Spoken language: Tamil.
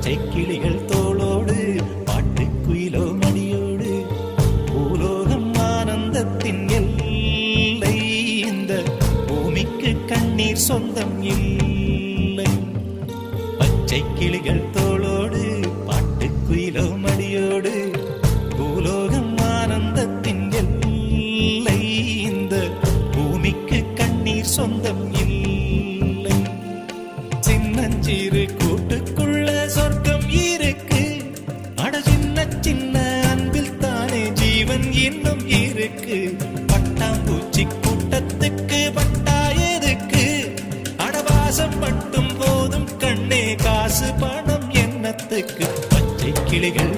பச்சை கிளிகள் தோளோடு பாட்டுக்குயிலோ மடியோடு பூலோகம் ஆனந்தத்தின் எல்லை இந்த பூமிக்கு கண்ணீர் சொந்தம் இல்லை பச்சை கிளிகள் தோளோடு பாட்டுக்குயிலோ மடியோடு பூலோகம் ஆனந்தத்தின் எல்லை இந்த பூமிக்கு கண்ணீர் சொந்தம் இல்லை சின்னஞ்சிறு கூட்டுக்குள்ள சொர்க்கம் இருக்கு அட சின்ன சின்ன அன்பில் தானே ஜீவன் இன்னும் இருக்கு பட்டாம்பூச்சி கூட்டத்துக்கு பட்டா எதுக்கு அடவாசம் மட்டும் போதும் கண்ணே காசு பணம் என்னத்துக்கு பச்சை கிளிகள்